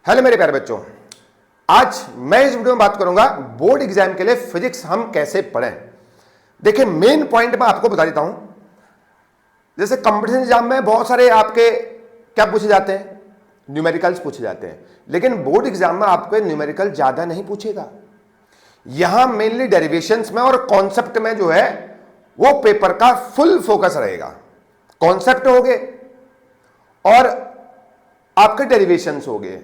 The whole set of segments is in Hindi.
हेलो मेरे प्यारे बच्चों, आज मैं इस वीडियो में बात करूंगा बोर्ड एग्जाम के लिए फिजिक्स हम कैसे पढ़ें। देखिए मेन पॉइंट मैं आपको बता देता हूं। जैसे कंपटीशन एग्जाम में बहुत सारे आपके क्या पूछे जाते हैं, न्यूमेरिकल्स पूछे जाते हैं, लेकिन बोर्ड एग्जाम में आपको न्यूमेरिकल ज्यादा नहीं पूछेगा। यहां मेनली डेरिवेशंस में और कॉन्सेप्ट में जो है वो पेपर का फुल फोकस रहेगा। कॉन्सेप्ट हो गए और आपके डेरिवेशंस हो गए,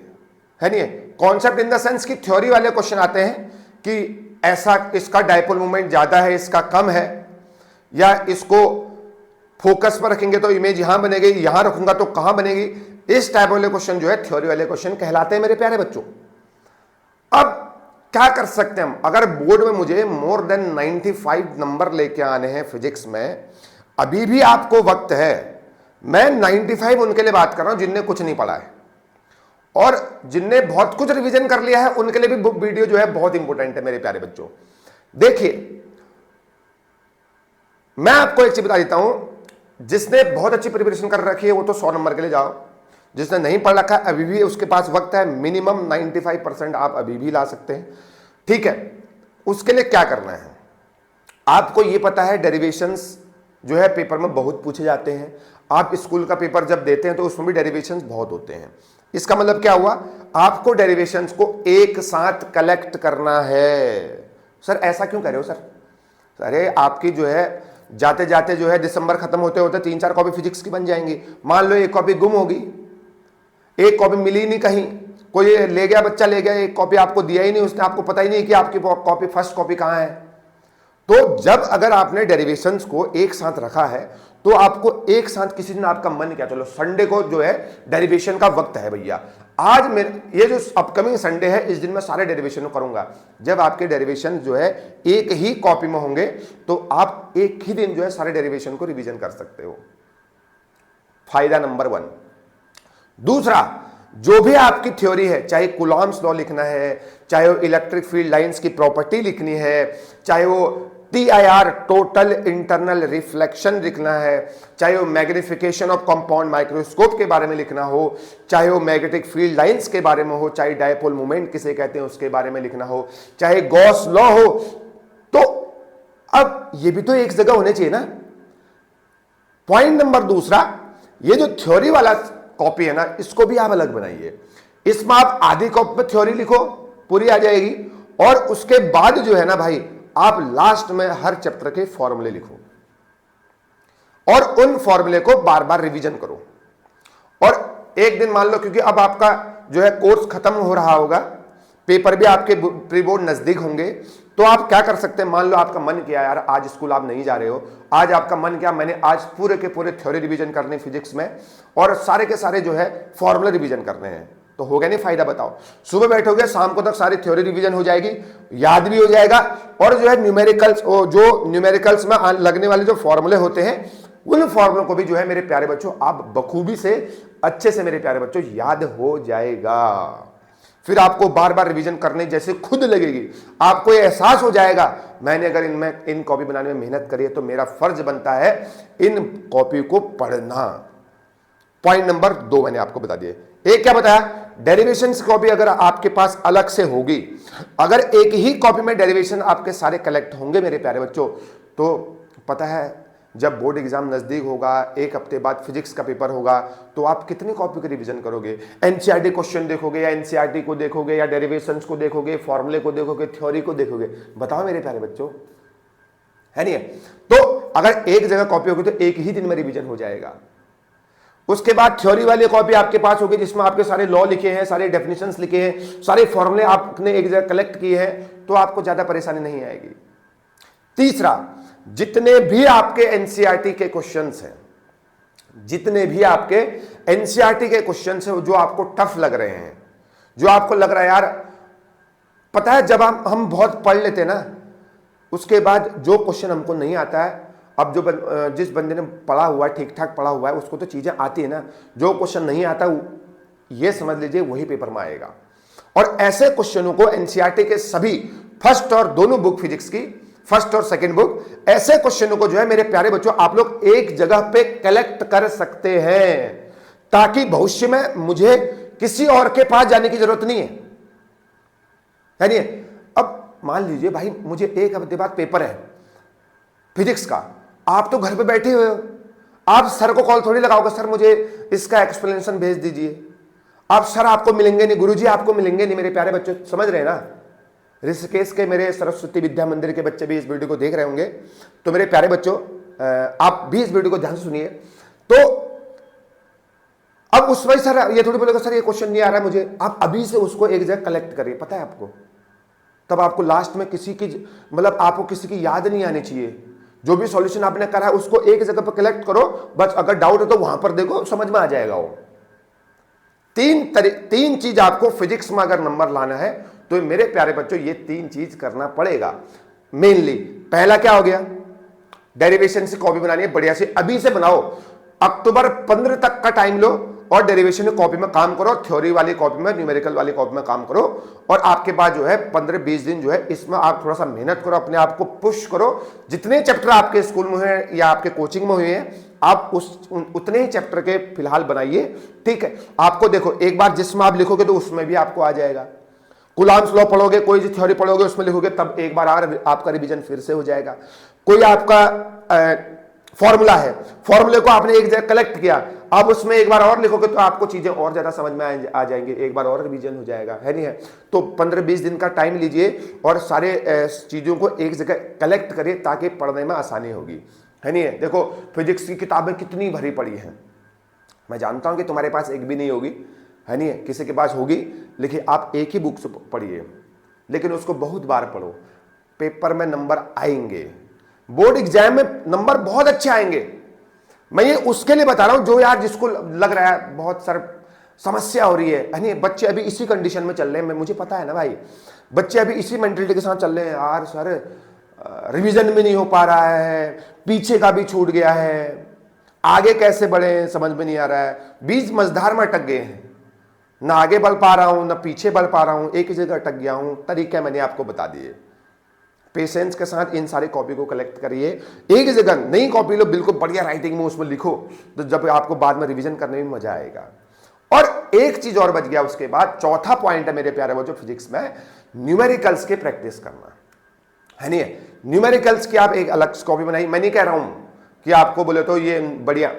है नहीं। कॉन्सेप्ट इन द सेंस की थ्योरी वाले क्वेश्चन आते हैं कि ऐसा इसका डायपोल मोमेंट ज्यादा है, इसका कम है, या इसको फोकस पर रखेंगे तो इमेज यहां बनेगी, यहां रखूंगा तो कहां बनेगी। इस टाइप वाले क्वेश्चन जो है थ्योरी वाले क्वेश्चन कहलाते हैं मेरे प्यारे बच्चों। अब क्या कर सकते हैं हम, अगर बोर्ड में मुझे मोर देन 95 नंबर लेके आने हैं फिजिक्स में, अभी भी आपको वक्त है। मैं 95 उनके लिए बात कर रहा हूं जिनने कुछ नहीं पढ़ा है, और जिनने बहुत कुछ रिवीजन कर लिया है उनके लिए भी वीडियो जो है बहुत इंपॉर्टेंट है मेरे प्यारे बच्चों। देखिए मैं आपको एक चीज बता देता हूं, जिसने बहुत अच्छी प्रिपरेशन कर रखी है वो तो 100 नंबर के लिए जाओ। जिसने नहीं पढ़ रखा है अभी भी उसके पास वक्त है, मिनिमम 95% आप अभी भी ला सकते हैं, ठीक है। उसके लिए क्या करना है, आपको यह पता है डेरिवेशंस जो है पेपर में बहुत पूछे जाते हैं। आप स्कूल का पेपर जब देते हैं तो उसमें भी डेरिवेशंस बहुत होते हैं। इसका मतलब क्या हुआ, आपको डेरिवेशंस को एक साथ कलेक्ट करना है। सर ऐसा क्यों कर रहे हो सर? अरे आपकी जो है जाते जाते जो है दिसंबर खत्म होते होते 3-4 कॉपी फिजिक्स की बन जाएंगी। मान लो एक कॉपी गुम होगी, एक कॉपी मिली नहीं, कहीं कोई ले गया, बच्चा ले गया, एक कॉपी आपको दिया ही नहीं उसने, आपको पता ही नहीं कि आपकी कॉपी फर्स्ट कॉपी कहां है। तो जब अगर आपने डेरिवेशंस को एक साथ रखा है तो आपको एक साथ किसी दिन आपका मन क्या, चलो संडे को जो है डेरिवेशन का वक्त है भैया, आज मेरे ये जो अपकमिंग संडे है इस दिन मैं सारे डेरिवेशन करूंगा। जब आपके डेरिवेशन जो है एक ही कॉपी में होंगे तो आप एक ही दिन जो है सारे डेरिवेशन को रिवीजन कर सकते हो। फायदा नंबर 1। दूसरा, जो भी आपकी थ्योरी है, चाहे कूलॉम्स लॉ लिखना है, चाहे वो इलेक्ट्रिक फील्ड लाइंस की प्रॉपर्टी लिखनी है, चाहे वो TIR टोटल इंटरनल रिफ्लेक्शन लिखना है, चाहे वो मैग्निफिकेशन ऑफ कंपाउंड माइक्रोस्कोप के बारे में लिखना हो, चाहे वो मैग्नेटिक फील्ड लाइंस के बारे में हो, चाहे डायपोल मोमेंट किसे कहते हैं उसके बारे में लिखना हो, चाहे गॉस लॉ हो, तो अब ये भी तो एक जगह होने चाहिए ना। पॉइंट नंबर दूसरा, ये जो थ्योरी वाला कॉपी है ना, इसको भी आप अलग बनाइए। इसमें आप आधी कॉपी में थ्योरी लिखो, पूरी आ जाएगी, और उसके बाद जो है ना भाई आप लास्ट में हर चैप्टर के फॉर्मूले लिखो और उन फॉर्मूले को बार बार रिवीजन करो। और एक दिन मान लो, क्योंकि अब आपका जो है कोर्स खत्म हो रहा होगा, पेपर भी आपके प्री बोर्ड नजदीक होंगे, तो आप क्या कर सकते हैं, मान लो आपका मन किया यार आज स्कूल आप नहीं जा रहे हो, आज आपका मन किया मैंने आज पूरे के पूरे थ्योरी रिवीजन करने फिजिक्स में और सारे के सारे जो है फॉर्मूले रिवीजन करने हैं, तो हो गया नहीं फायदा? बताओ, सुबह बैठोगे शाम को तक सारी थ्योरी रिवीजन हो जाएगी, याद भी हो जाएगा, और जो है न्यूमेरिकल्स, जो न्यूमेरिकल्स में लगने वाले जो फॉर्मूले होते हैं उन फॉर्मूलों को भी जो है मेरे प्यारे बच्चों आप बखूबी से अच्छे से मेरे प्यारे बच्चों याद हो जाएगा। फिर आपको बार बार रिवीजन करने जैसे खुद लगेगी, आपको एहसास हो जाएगा मैंने अगर इनमें इन कॉपी बनाने में मेहनत करी है तो मेरा फर्ज बनता है इन कॉपी को पढ़ना। पॉइंट नंबर 2 मैंने आपको बता दिए। एक क्या बताया, डेरिवेशंस कॉपी अगर आपके पास अलग से होगी, अगर एक ही कॉपी में डेरिवेशन आपके सारे कलेक्ट होंगे मेरे प्यारे बच्चों, तो पता है जब बोर्ड एग्जाम नजदीक होगा, एक हफ्ते बाद फिजिक्स का पेपर होगा, तो आप कितनी कॉपी का रिवीजन करोगे? एनसीईआरटी क्वेश्चन देखोगे या एनसीईआरटी को देखोगे या डेरिवेशंस को देखोगे, फॉर्मूले को देखोगे, थ्योरी को देखोगे? बताओ मेरे प्यारे बच्चों, है नहीं है? तो अगर एक जगह कॉपी होगी तो एक ही दिन में रिवीजन हो जाएगा। उसके बाद थ्योरी वाली कॉपी आपके पास होगी जिसमें आपके सारे लॉ लिखे हैं, सारे डेफिनेशंस लिखे हैं, सारे फॉर्मूले आपने एक जगह कलेक्ट किए हैं, तो आपको ज्यादा परेशानी नहीं आएगी। तीसरा, जितने भी आपके एनसीईआरटी के क्वेश्चंस हैं, जितने भी आपके एनसीईआरटी के क्वेश्चंस हैं जो आपको टफ लग रहे हैं, जो आपको लग रहा है यार, पता है जब हम बहुत पढ़ लेते हैं ना, उसके बाद जो क्वेश्चन हमको नहीं आता है, अब जो जिस बंदे ने पढ़ा हुआ है, ठीक ठाक पढ़ा हुआ है, उसको तो चीजें आती है ना, जो क्वेश्चन नहीं आता ये समझ लीजिए वही पेपर में आएगा। और ऐसे क्वेश्चनों को एनसीईआरटी के सभी फर्स्ट और दोनों बुक फिजिक्स की, फर्स्ट और सेकंड बुक, ऐसे क्वेश्चनों को जो है मेरे प्यारे बच्चों आप लोग एक जगह पे कलेक्ट कर सकते हैं, ताकि भविष्य में मुझे किसी और के पास जाने की जरूरत नहीं है नहीं? अब मान लीजिए भाई मुझे एक हफ्ते बाद पेपर है फिजिक्स का, आप तो घर पे बैठे हुए हो, आप सर को कॉल थोड़ी लगाओगे, सर मुझे इसका एक्सप्लेनेशन भेज दीजिए। आप सर आपको मिलेंगे नहीं, गुरुजी आपको मिलेंगे नहीं। मेरे प्यारे बच्चों समझ रहे हैं ना? ऋषिकेश के मेरे सरस्वती विद्या मंदिर के बच्चे भी इस वीडियो को देख रहे होंगे, तो मेरे प्यारे बच्चों आप भी इस वीडियो को ध्यान से सुनिए। तो अब उस वही सर ये थोड़ी बोलेगा सर ये क्वेश्चन नहीं आ रहा है मुझे, आप अभी से उसको एक जगह कलेक्ट करिए, पता है आपको, तब आपको लास्ट में किसी की मतलब आपको किसी की याद नहीं आनी चाहिए। जो भी सॉल्यूशन आपने करा है उसको एक जगह पर कलेक्ट करो, बस अगर डाउट है तो वहां पर देखो, समझ में आ जाएगा वो। तीन चीज आपको फिजिक्स में अगर नंबर लाना है तो मेरे प्यारे बच्चों ये तीन चीज करना पड़ेगा मेनली। पहला क्या हो गया, डेरिवेशन से कॉपी बनानी है, बढ़िया से अभी से बनाओ। अक्टूबर 15 तक का टाइम लो और डेरिवेशन की कॉपी में काम करो, थ्योरी वाली कॉपी में, न्यूमेरिकल वाली कॉपी में काम करो। और आपके पास जो है 15-20 दिन जो है इसमें आप थोड़ा सा मेहनत करो, अपने आप को पुश करो। जितने चैप्टर आपके स्कूल में हैं या आपके कोचिंग में हुए हैं, आप उतने ही चैप्टर के फिलहाल बनाइए, ठीक है। आपको देखो एक बार जिसमें आप लिखोगे तो उसमें भी आपको आ जाएगा। कुलाम्स लॉ पढ़ोगे, कोई जो थ्योरी पढ़ोगे उसमें लिखोगे, तब एक बार आपका रिवीजन फिर से हो जाएगा। कोई आपका फॉर्मूला है, फॉर्मूले को आपने एक जगह कलेक्ट किया, आप उसमें एक बार और लिखोगे तो आपको चीजें और ज्यादा समझ में आ जाएंगे, एक बार और रिवीजन हो जाएगा, है नहीं है? तो 15-20 दिन का टाइम लीजिए और सारे चीजों को एक जगह कलेक्ट करिए ताकि पढ़ने में आसानी होगी, है नहीं है? देखो फिजिक्स की किताबें कितनी भरी पड़ी हैं, मैं जानता हूं कि तुम्हारे पास एक भी नहीं होगी, है नहीं है? किसी के पास होगी, लेकिन आप एक ही बुक से पढ़िए, लेकिन उसको बहुत बार पढ़ो। पेपर में नंबर आएंगे, बोर्ड एग्जाम में नंबर बहुत अच्छे आएंगे। मैं ये उसके लिए बता रहा हूं जो यार जिसको लग रहा है बहुत सर समस्या हो रही है नहीं? बच्चे अभी इसी कंडीशन में चल रहे हैं, मुझे पता है ना भाई, बच्चे अभी इसी मेंटलिटी के साथ चल रहे हैं, यार सर रिवीजन भी नहीं हो पा रहा है, पीछे का भी छूट गया है, आगे कैसे बढ़े समझ में नहीं आ रहा है, बीच मझधार में अटक गए हैं, ना आगे बढ़ पा रहा हूं ना पीछे बढ़ पा रहा हूं, एक ही जगह अटक गया हूं। तरीका मैंने आपको बता दिए, पेशेंस के साथ इन सारी कॉपी को कलेक्ट करिए, एक जगह नई कॉपी लो, बिल्कुल बढ़िया राइटिंग में उसमें लिखो, तो जब आपको बाद में रिवीजन करने में मजा आएगा। और एक चीज और बच गया उसके बाद, चौथा पॉइंट है मेरे प्यारे बच्चों फिजिक्स में, न्यूमेरिकल्स की प्रैक्टिस करना, है नहीं? न्यूमेरिकल्स की आप एक अलग कॉपी बनाई, मैं नहीं कह रहा हूं कि आपको बोले तो ये बढ़िया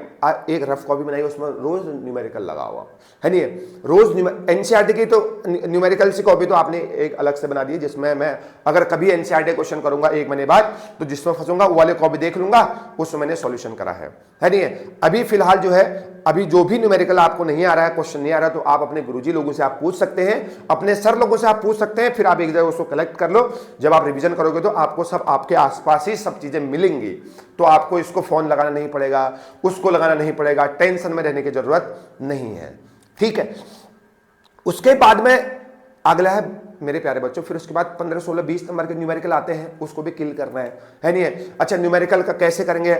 एक रफ कॉपी बनाई, उसमें रोज न्यूमेरिकल लगा हुआ, है नहीं? रोज एनसीईआरटी की तो न्यूमेरिकल की कॉपी तो आपने एक अलग से बना दी, जिसमें मैं अगर कभी एनसीईआरटी क्वेश्चन करूंगा 1 महीने बाद, तो जिसमें फंसूंगा वो वाले कॉपी देख लूंगा, उसमें मैंने सॉल्यूशन करा है नहीं? अभी फिलहाल जो है, अभी जो भी न्यूमेरिकल आपको नहीं आ रहा है, क्वेश्चन नहीं आ रहा, तो आप अपने गुरुजी लोगों से आप पूछ सकते हैं, अपने सर लोगों से आप पूछ सकते हैं, फिर आप एक जगह उसको कलेक्ट कर लो। जब आप रिवीजन करोगे तो आपको सब आपके आसपास ही सब चीजें मिलेंगी, तो आपको इसको फोन लगाना नहीं पड़ेगा, उसको लगाना नहीं पड़ेगा, टेंशन में रहने की जरूरत नहीं है, ठीक है। उसके बाद में अगला है मेरे प्यारे बच्चों, फिर उसके बाद 15, 16, 20 नंबर के न्यूमेरिकल आते हैं, उसको भी किल करना है नहीं है? अच्छा न्यूमेरिकल का कैसे करेंगे?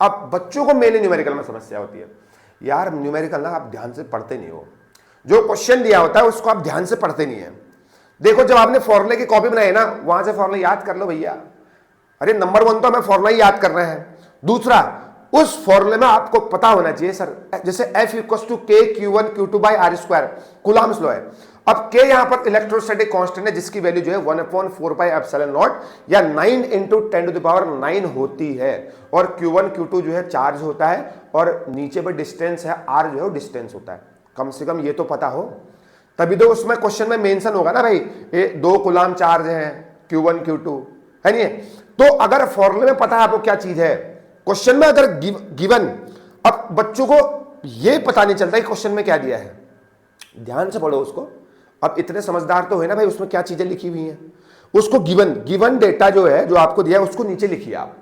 अब बच्चों को मेनली न्यूमेरिकल में समस्या होती है, यार न्यूमेरिकल ना आप ध्यान से पढ़ते नहीं हो, जो क्वेश्चन दिया होता है उसको आप ध्यान से पढ़ते नहीं है। देखो जब आपने फॉर्मूले की कॉपी बनाई ना, वहां से फॉर्मूला याद कर लो भैया, अरे नंबर 1 तो हमें फॉर्मूला ही याद करना है। दूसरा, उस फॉर्मूले में आपको पता होना चाहिए सर, जैसे F = K Q1 Q2 by R², Coulomb's law है। अब K यहां पर इलेक्ट्रोस्टैटिक कांस्टेंट है, जिसकी वैल्यू जो है 1/4πε0 या 9 × 10⁹ होती है, और Q1 Q2 जो है चार्ज होता है, और नीचे पर डिस्टेंस है, R जो है डिस्टेंस होता है। कम से कम ये तो पता हो, तभी तो उसमें क्वेश्चन में मेंशन होगा ना भाई, 2 कूलाम चार्ज है Q1 Q2, है नहीं? तो अगर फॉर्मूले में पता है आपको क्या चीज है, क्वेश्चन में अगर गिवन, अब बच्चों को ये पता नहीं चलता कि क्वेश्चन में क्या दिया है, ध्यान से पढ़ो उसको। अब इतने समझदार तो है ना भाई, उसमें क्या चीजें लिखी हुई हैं, उसको गिवन डेटा जो है, जो आपको दिया है उसको नीचे लिखिए आप।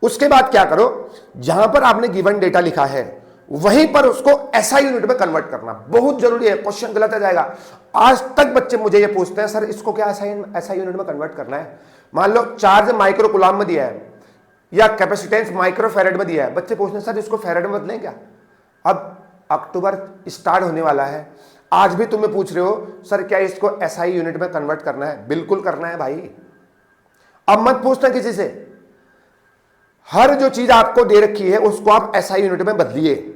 उसके बाद क्या करो, जहां पर आपने गिवन डेटा लिखा है वहीं पर उसको एसआई यूनिट में कन्वर्ट करना बहुत जरूरी है। क्वेश्चन गलत आ जाएगा। आज तक बच्चे मुझे ये पूछते हैं सर इसको क्या एसआई यूनिट में कन्वर्ट करना है। मान लो चार्ज माइक्रो कूलाम में दिया है या कैपेसिटेंस माइक्रो फैरेड में दिया है, बच्चे पूछते हैं सर इसको फैरेड में बदलें क्या। अब अक्टूबर स्टार्ट होने वाला है, आज भी तुम्हें पूछ रहे हो सर क्या इसको एसआई यूनिट में कन्वर्ट करना है, बिल्कुल करना है भाई। अब मत पूछना किसी से, हर जो चीज आपको दे रखी है उसको आप एसआई यूनिट में बदलिए।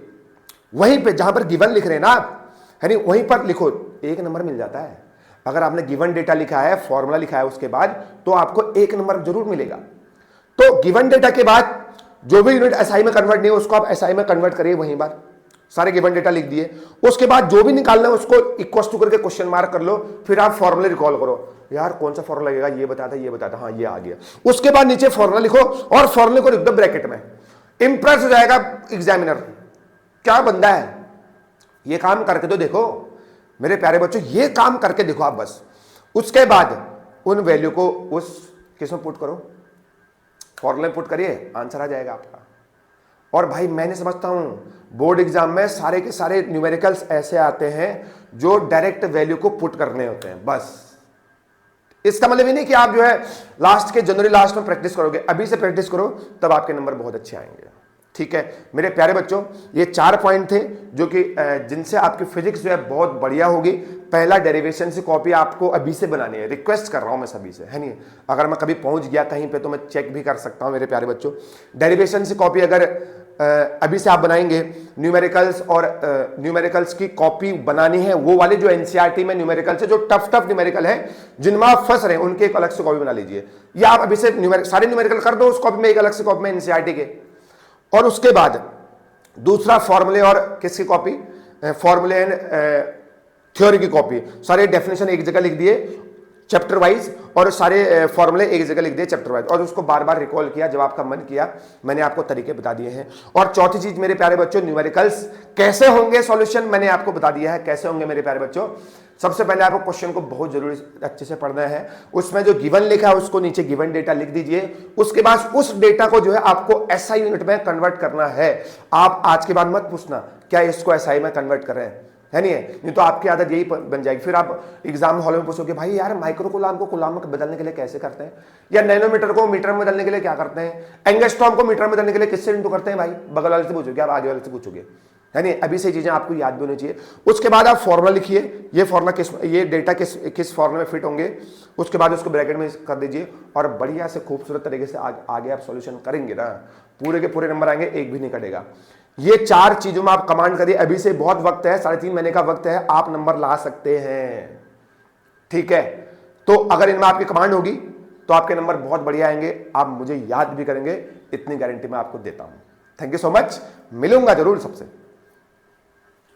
वहीं पे जहां पर गिवन लिख रहे हैं ना आप, है नहीं, वहीं पर लिखो, 1 नंबर मिल जाता है। अगर आपने गिवन डेटा लिखा है, फॉर्मूला लिखा है उसके बाद, तो आपको 1 नंबर जरूर मिलेगा। तो गिवन डेटा के बाद जो भी यूनिट एसआई में कन्वर्ट नहीं है उसको आप एसआई में कन्वर्ट करिए, वहीं बार सारे गिवन डेटा लिख दिए। उसके बाद जो भी निकालना है उसको इक्वल टू करके क्वेश्चन मार्क कर लो, फिर आप फॉर्मूले रिकॉल करो, यार कौन सा फॉर्मूला लगेगा, ये बताता, ये बताता, हाँ ये आ गया। उसके बाद नीचे फॉर्मूला लिखो और फॉर्मूले को लिख दो ब्रैकेट में। इंप्रेस हो जाएगा एग्जामिनर, क्या बंदा है, ये काम करके तो देखो मेरे प्यारे बच्चों, ये काम करके देखो आप बस। उसके बाद उन वैल्यू को उस किसमें पुट करो, फॉर्मूले पुट करिए, आंसर आ जाएगा आपका। और भाई मैंने समझता हूं बोर्ड एग्जाम में सारे के सारे न्यूमेरिकल्स ऐसे आते हैं जो डायरेक्ट वैल्यू को पुट करने होते हैं बस। इसका मतलब ये नहीं कि आप जो है लास्ट के जनवरी लास्ट में प्रैक्टिस करोगे, अभी से प्रैक्टिस करो तब आपके नंबर बहुत अच्छे आएंगे। ठीक है मेरे प्यारे बच्चों, ये 4 पॉइंट थे जो कि जिनसे आपकी फिजिक्स जो है बहुत बढ़िया होगी। पहला डेरिवेशन से कॉपी आपको अभी से बनानी है, रिक्वेस्ट कर रहा हूं मैं सभी से, है नहीं, अगर मैं कभी पहुंच गया कहीं पे तो मैं चेक भी कर सकता हूं मेरे प्यारे बच्चों। डेरिवेशन से कॉपी अगर अभी से आप बनाएंगे, न्यूमेरिकल्स और न्यूमेरिकल्स की कॉपी बनानी है, वो वाले जो एनसीईआरटी में न्यूमेरिकल्स है, जो टफ न्यूमेरिकल है जिनमें आप फंस रहे हैं, उनके एक अलग से कॉपी बना लीजिए, या आप अभी से सारे न्यूमेरिकल कर दो उस कॉपी में, एक अलग से कॉपी में एनसीईआरटी के। और उसके बाद दूसरा फॉर्मूले और किसकी कॉपी, फॉर्मूले एंड थ्योरी की कॉपी, सारे डेफिनेशन एक जगह लिख दिए चैप्टर वाइज, और सारे फॉर्मूले एक जगह लिख दिए चैप्टर वाइज, और उसको बार बार रिकॉल किया जब आपका मन किया, मैंने आपको तरीके बता दिए हैं। और चौथी चीज मेरे प्यारे बच्चों, न्यूमेरिकल्स कैसे होंगे सॉल्यूशन मैंने आपको बता दिया है कैसे होंगे मेरे प्यारे बच्चों। सबसे पहले आपको क्वेश्चन को बहुत जरूरी अच्छे से पढ़ना है, उसमें जो गिवन लिखा है उसको नीचे गिवन डेटा लिख दीजिए। उसके बाद उस डेटा को जो है आपको एसआई यूनिट में कन्वर्ट करना है। आप आज के बाद मत पूछना क्या इसको एसआई में कन्वर्ट कर रहे हैं, है नहीं तो आपकी आदत यही बन जाएगी। फिर आप एग्जाम हॉल में पूछोगे भाई यार माइक्रो कूलाम को कूलाम में बदलने के लिए कैसे करते हैं, या नैनोमीटर को मीटर में बदलने के लिए क्या करते हैं, एंगस्ट्रॉम को मीटर में बदलने के लिए किससे इंटू करते हैं, भाई बगल वाले से पूछोगे, आप आगे वाले से पूछोगे, है नहीं। अभी से चीजें आपको याद भी होनी चाहिए। उसके बाद आप फॉर्मूला लिखिए, ये फॉर्मूला ये डेटा किस फॉर्मूला में फिट होंगे, उसके बाद उसको ब्रैकेट में कर दीजिए, और बढ़िया से खूबसूरत तरीके से आगे आप सॉल्यूशन करेंगे ना, पूरे के पूरे नंबर आएंगे, एक भी नहीं कटेगा। ये 4 चीजों में आप कमांड करिए, अभी से बहुत वक्त है, 3.5 महीने का वक्त है, आप नंबर ला सकते हैं। ठीक है, तो अगर इनमें आपकी कमांड होगी तो आपके नंबर बहुत बढ़िया आएंगे, आप मुझे याद भी करेंगे, इतनी गारंटी मैं आपको देता हूं। थैंक यू सो मच, मिलूंगा जरूर सबसे।